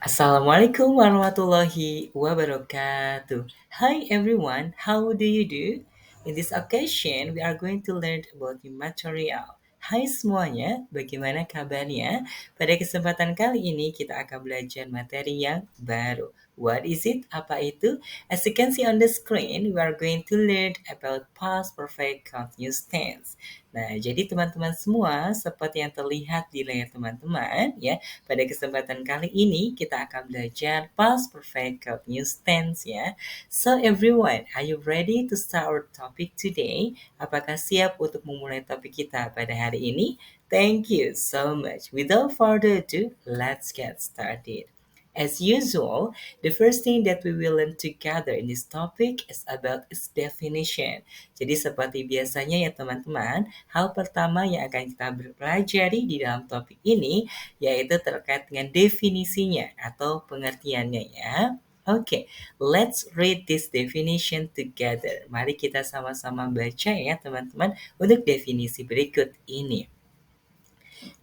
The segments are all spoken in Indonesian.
Assalamualaikum warahmatullahi wabarakatuh. Hi everyone, how do you do? In this occasion, we are going to learn about new material. Hai semuanya, bagaimana kabarnya? Pada kesempatan kali ini kita akan belajar materi yang baru. What is it? Apa itu? As you can see on the screen, we are going to learn about past perfect continuous tense. Nah, jadi teman-teman semua, seperti yang terlihat di layar teman-teman, ya, pada kesempatan kali ini kita akan belajar past perfect continuous tense ya. So everyone, are you ready to start our topic today? Apakah siap untuk memulai topik kita pada hari ini? Thank you so much. Without further ado, let's get started. As usual, the first thing that we will learn together in this topic is about its definition. Jadi seperti biasanya ya teman-teman, hal pertama yang akan kita pelajari di dalam topik ini yaitu terkait dengan definisinya atau pengertiannya ya. Oke, let's read this definition together. Mari kita sama-sama baca ya teman-teman untuk definisi berikut ini.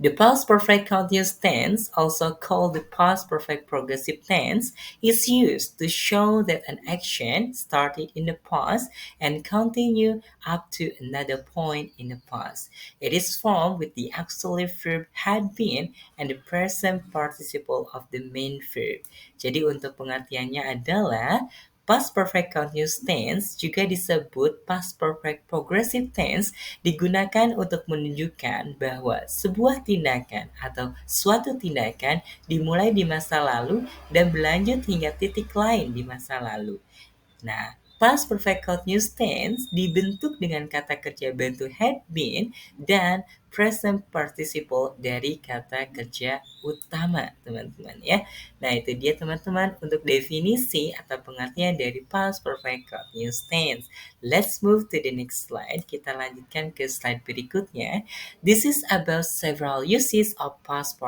The past perfect continuous tense, also called the past perfect progressive tense, is used to show that an action started in the past and continued up to another point in the past. It is formed with the auxiliary verb had been and the present participle of the main verb. Jadi untuk pengertiannya adalah past perfect continuous tense juga disebut past perfect progressive tense digunakan untuk menunjukkan bahwa sebuah tindakan atau suatu tindakan dimulai di masa lalu dan berlanjut hingga titik lain di masa lalu. Nah, past perfect continuous tense dibentuk dengan kata kerja bantu had been dan present participle dari kata kerja utama, teman-teman ya. Nah, itu dia teman-teman untuk definisi atau pengertian dari past perfect continuous tense. Let's move to the next slide. Kita lanjutkan ke slide berikutnya. This is about several uses of past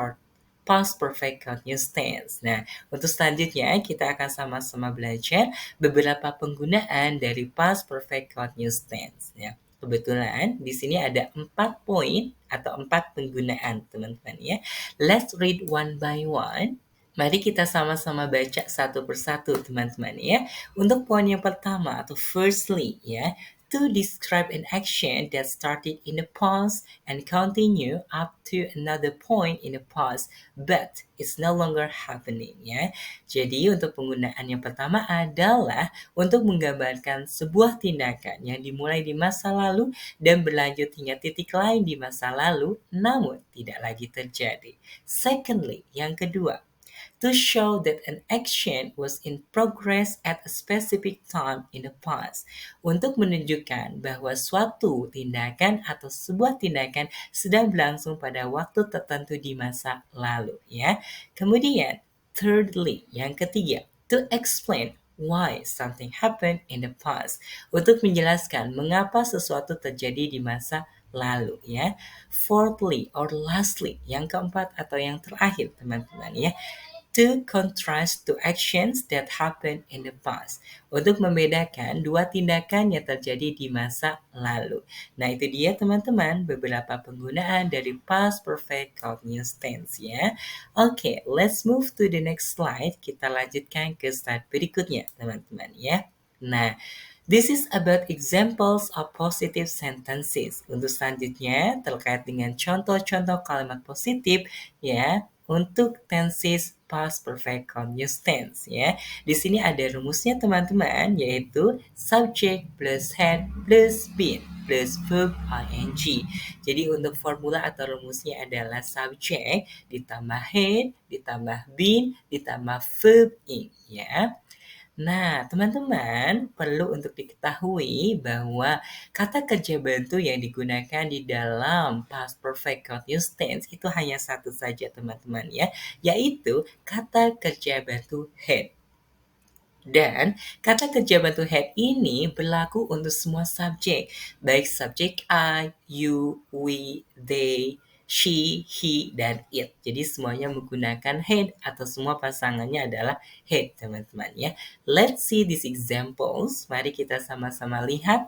perfect continuous tense. Nah, untuk selanjutnya kita akan sama-sama belajar beberapa penggunaan dari past perfect continuous tense ya. Kebetulan di sini ada 4 poin atau 4 penggunaan teman-teman ya. Let's read one by one. Mari kita sama-sama baca satu persatu teman-teman ya. Untuk poin yang pertama atau firstly ya, to describe an action that started in the past and continue up to another point in the past but it's no longer happening ya. Jadi untuk penggunaan yang pertama adalah untuk menggambarkan sebuah tindakan yang dimulai di masa lalu dan berlanjut hingga titik lain di masa lalu namun tidak lagi terjadi. Secondly, yang kedua, to show that an action was in progress at a specific time in the past. Untuk menunjukkan bahwa suatu tindakan atau sebuah tindakan sedang berlangsung pada waktu tertentu di masa lalu ya. Kemudian, thirdly, yang ketiga, to explain why something happened in the past. Untuk menjelaskan mengapa sesuatu terjadi di masa lalu ya. Fourthly or lastly, yang keempat atau yang terakhir teman-teman ya, to contrast two actions that happened in the past. Untuk membedakan dua tindakan yang terjadi di masa lalu. Nah, itu dia teman-teman beberapa penggunaan dari past perfect continuous tense ya. Oke, let's move to the next slide. Kita lanjutkan ke slide berikutnya, teman-teman ya. Nah, this is about examples of positive sentences. Untuk selanjutnya terkait dengan contoh-contoh kalimat positif ya untuk tenses past perfect continuous tense ya. Di sini ada rumusnya teman-teman yaitu subject plus had plus been plus verb ing. Jadi untuk formula atau rumusnya adalah subject ditambah had ditambah been ditambah verb ing ya. Nah, teman-teman perlu untuk diketahui bahwa kata kerja bantu yang digunakan di dalam past perfect continuous tense itu hanya satu saja teman-teman ya, yaitu kata kerja bantu had. Dan kata kerja bantu had ini berlaku untuk semua subjek, baik subjek I, you, we, they, she, he, dan it. Jadi semuanya menggunakan had atau semua pasangannya adalah had, teman-teman ya. Let's see these examples. Mari kita sama-sama lihat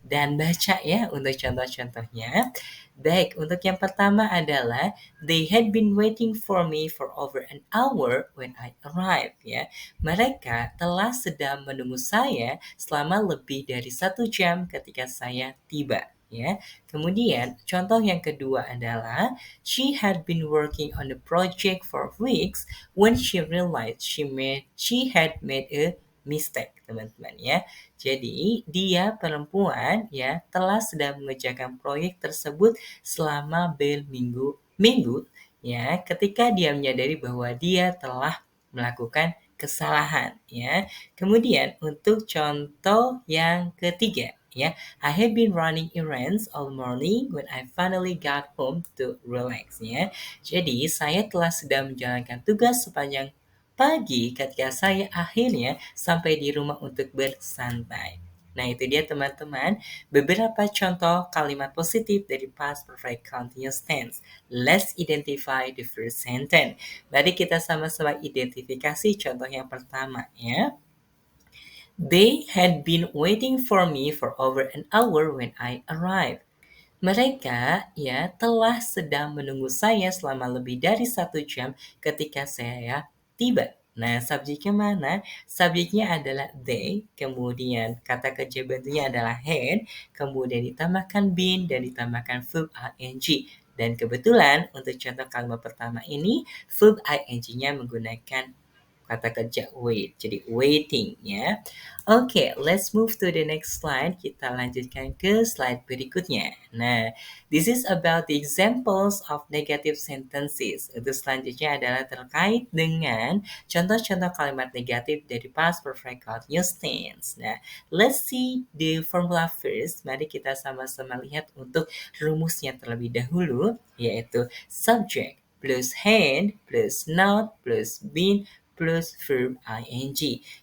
dan baca ya untuk contoh-contohnya. Baik, untuk yang pertama adalah they had been waiting for me for over an hour when I arrived ya. Mereka telah sedang menunggu saya selama lebih dari 1 jam ketika saya tiba ya. Kemudian contoh yang kedua adalah she had been working on the project for weeks when she realized she had made a mistake, teman-teman ya. Jadi, dia perempuan ya telah sedang mengerjakan proyek tersebut selama berminggu-minggu ya ketika dia menyadari bahwa dia telah melakukan kesalahan ya. Kemudian untuk contoh yang ketiga ya, I have been running errands all morning when I finally got home to relax ya. Jadi saya telah sedang menjalankan tugas sepanjang pagi ketika saya akhirnya sampai di rumah untuk bersantai. Nah, itu dia teman-teman, beberapa contoh kalimat positif dari past perfect continuous tense. Let's identify the first sentence. Mari kita sama-sama identifikasi contoh yang pertama ya. They had been waiting for me for over an hour when I arrived. Mereka ya telah sedang menunggu saya selama lebih dari 1 jam ketika saya tiba. Nah, subjeknya mana? Subjeknya adalah they, kemudian kata kerja bantunya adalah had, kemudian ditambahkan been dan ditambahkan verb ing. Dan kebetulan untuk contoh kalimat pertama ini, verb ing-nya menggunakan kata kerja wait, jadi waiting ya. Oke, let's move to the next slide. Kita lanjutkan ke slide berikutnya. Nah, this is about the examples of negative sentences. Itu selanjutnya adalah terkait dengan contoh-contoh kalimat negatif dari past perfect continuous tense. Nah, let's see the formula first. Mari kita sama-sama lihat untuk rumusnya terlebih dahulu, yaitu subject plus had plus not plus been plus verb ing.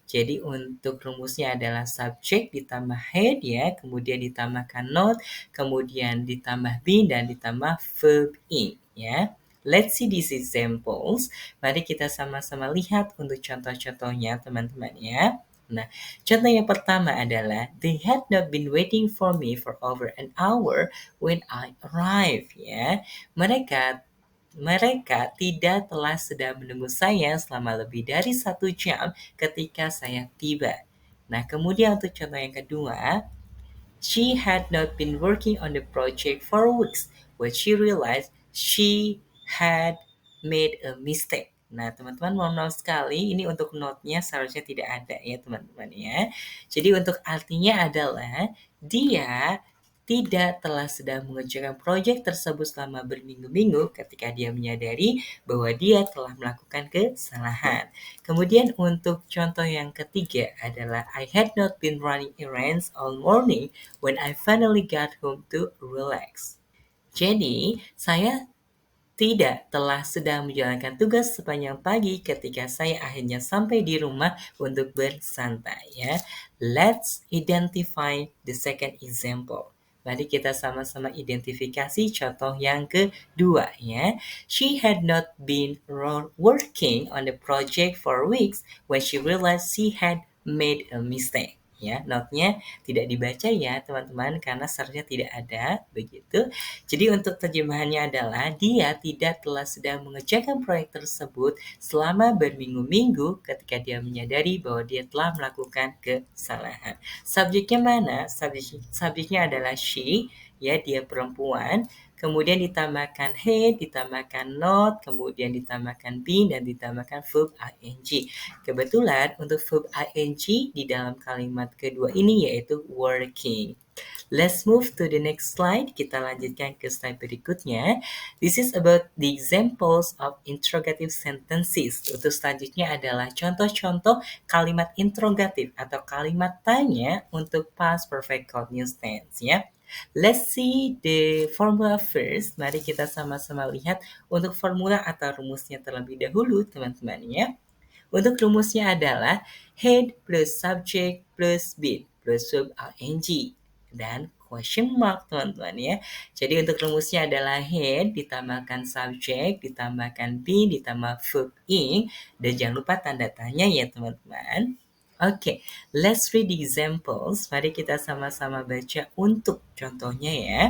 Jadi untuk rumusnya adalah subject ditambah had ya, kemudian ditambahkan not, kemudian ditambah been dan ditambah verb ing ya. Let's see these examples. Mari kita sama-sama lihat untuk contoh-contohnya teman-teman ya. Nah, contoh yang pertama adalah they had not been waiting for me for over an hour when I arrived ya. Mereka tidak telah sedang menunggu saya selama lebih dari 1 jam ketika saya tiba. Nah, kemudian untuk contoh yang kedua, she had not been working on the project for weeks when she realized she had made a mistake. Nah, teman-teman mohon maaf sekali, ini untuk note-nya seharusnya tidak ada ya teman-teman ya. Jadi untuk artinya adalah dia tidak telah sedang mengerjakan proyek tersebut selama berminggu-minggu ketika dia menyadari bahwa dia telah melakukan kesalahan. Kemudian untuk contoh yang ketiga adalah I had not been running errands all morning when I finally got home to relax. Jadi, saya tidak telah sedang menjalankan tugas sepanjang pagi ketika saya akhirnya sampai di rumah untuk bersantai ya. Let's identify the second example. Mari kita sama-sama identifikasi contoh yang kedua ya. She had not been working on the project for weeks when she realized she had made a mistake. Ya, note-nya tidak dibaca ya teman-teman karena seharusnya tidak ada begitu. Jadi untuk terjemahannya adalah dia tidak telah sedang mengerjakan proyek tersebut selama berminggu-minggu ketika dia menyadari bahwa dia telah melakukan kesalahan. Subjeknya mana? Subjeknya adalah she, ya dia perempuan. Kemudian ditambahkan had, ditambahkan not, kemudian ditambahkan been, dan ditambahkan verb ing. Kebetulan untuk verb ing di dalam kalimat kedua ini yaitu working. Let's move to the next slide. Kita lanjutkan ke slide berikutnya. This is about the examples of interrogative sentences. Untuk selanjutnya adalah contoh-contoh kalimat interrogatif atau kalimat tanya untuk past perfect continuous tense ya. Let's see the formula first. Mari kita sama-sama lihat untuk formula atau rumusnya terlebih dahulu teman-teman ya. Untuk rumusnya adalah had plus subject plus been plus verb ing dan question mark teman-teman ya. Jadi untuk rumusnya adalah had ditambahkan subject, ditambahkan been, ditambah verb ing, dan jangan lupa tanda tanya ya teman-teman. Okay, let's read the examples. Mari kita sama-sama baca untuk contohnya ya.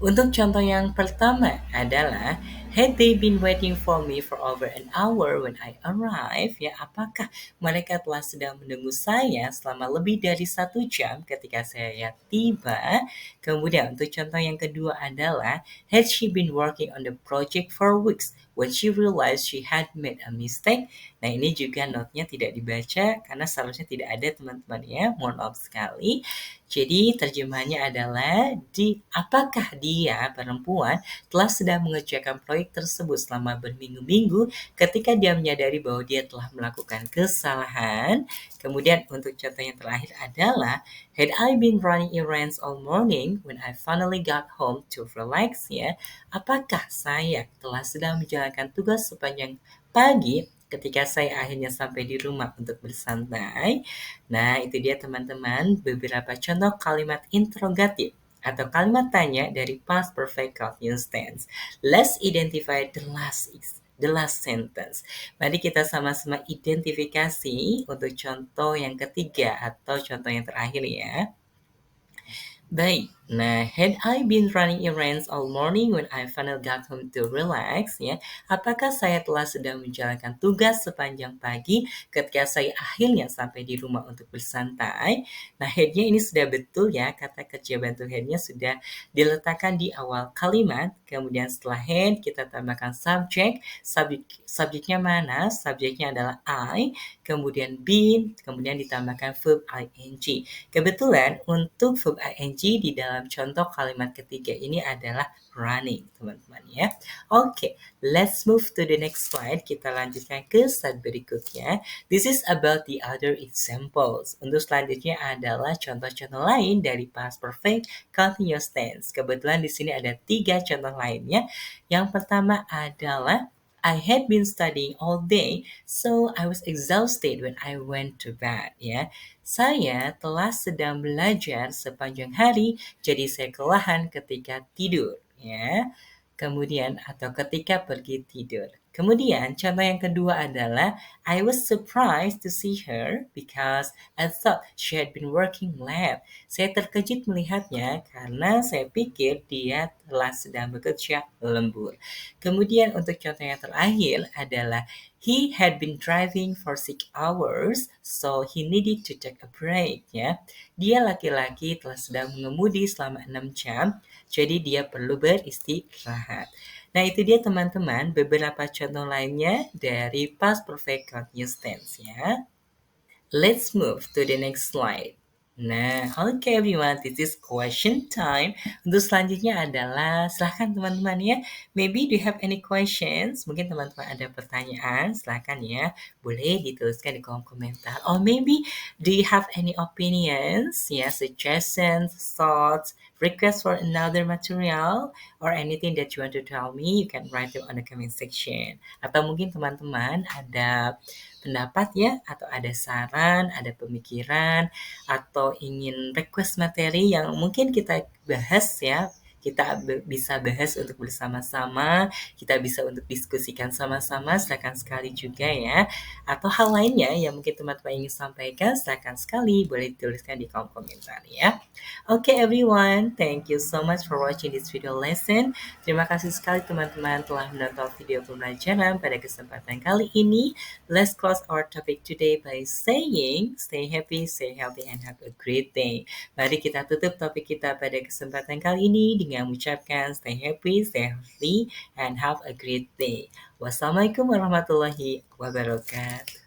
Untuk contoh yang pertama adalah, had they been waiting for me for over an hour when I arrived? Ya, apakah mereka telah sedang menunggu saya selama lebih dari 1 jam ketika saya tiba? Kemudian untuk contoh yang kedua adalah, had she been working on the project for weeks when she realized she had made a mistake? Nah, ini juga notnya tidak dibaca karena seharusnya tidak ada teman-teman ya. Mohon maaf sekali. Jadi terjemahannya adalah, apakah dia perempuan telah sedang mengerjakan proyek tersebut selama berminggu-minggu ketika dia menyadari bahwa dia telah melakukan kesalahan. Kemudian untuk contoh yang terakhir adalah, had I been running errands all morning when I finally got home to relax? Ya, apakah saya telah sedang menjalankan tugas sepanjang pagi ketika saya akhirnya sampai di rumah untuk bersantai? Nah, itu dia teman-teman beberapa contoh kalimat interrogatif atau kalimat tanya dari past perfect continuous tense. Let's identify the last sentence. Mari kita sama-sama identifikasi untuk contoh yang ketiga atau contoh yang terakhir ya. Baik, nah, had I been running errands all morning when I finally got home to relax? Ya, apakah saya telah sedang menjalankan tugas sepanjang pagi ketika saya akhirnya sampai di rumah untuk bersantai? Nah, had-nya ini sudah betul ya, kata kerja bantu had-nya sudah diletakkan di awal kalimat. Kemudian setelah had kita tambahkan subjek. Subjeknya mana? Subjeknya adalah I, kemudian been, kemudian ditambahkan verb ing. Kebetulan untuk verb ing di dalam contoh kalimat ketiga ini adalah running, teman-teman ya. Oke, let's move to the next slide. Kita lanjutkan ke slide berikutnya. This is about the other examples. Untuk selanjutnya adalah contoh-contoh lain dari past perfect continuous tense. Kebetulan di sini ada 3 contoh lainnya. Yang pertama adalah, I had been studying all day, so I was exhausted when I went to bed. Ya, saya telah sedang belajar sepanjang hari, jadi saya kelelahan ketika tidur. Ya, kemudian atau ketika pergi tidur. Kemudian contoh yang kedua adalah, I was surprised to see her because I thought she had been working late. Saya terkejut melihatnya karena saya pikir dia telah sedang bekerja lembur. Kemudian untuk contoh yang terakhir adalah, he had been driving for 6 hours, so he needed to take a break. Ya, dia laki-laki telah sedang mengemudi selama 6 jam, jadi dia perlu beristirahat. Nah, itu dia teman-teman beberapa contoh lainnya dari past perfect continuous tense ya. Let's move to the next slide. Nah, okay everyone, this is question time. Untuk selanjutnya adalah, silahkan teman-teman ya. Maybe do you have any questions? Mungkin teman-teman ada pertanyaan, silahkan ya. Boleh dituliskan di kolom komentar. Or maybe do you have any opinions, ya, suggestions, thoughts, requests for another material, or anything that you want to tell me, you can write it on the comment section. Atau mungkin teman-teman ada pendapat ya, atau ada saran, ada pemikiran, atau ingin request materi yang mungkin kita bahas ya, kita bisa bahas untuk bersama-sama, kita bisa untuk diskusikan sama-sama, silakan sekali juga ya. Atau hal lainnya yang mungkin teman-teman ingin sampaikan, silakan sekali boleh dituliskan di kolom komentar ya. Okay everyone, thank you so much for watching this video lesson. Terima kasih sekali teman-teman telah menonton video pembelajaran pada kesempatan kali ini. Let's close our topic today by saying, stay happy, stay healthy, and have a great day. Mari kita tutup topik kita pada kesempatan kali ini dengan mengucapkan stay happy, stay healthy, and have a great day. Wassalamualaikum warahmatullahi wabarakatuh.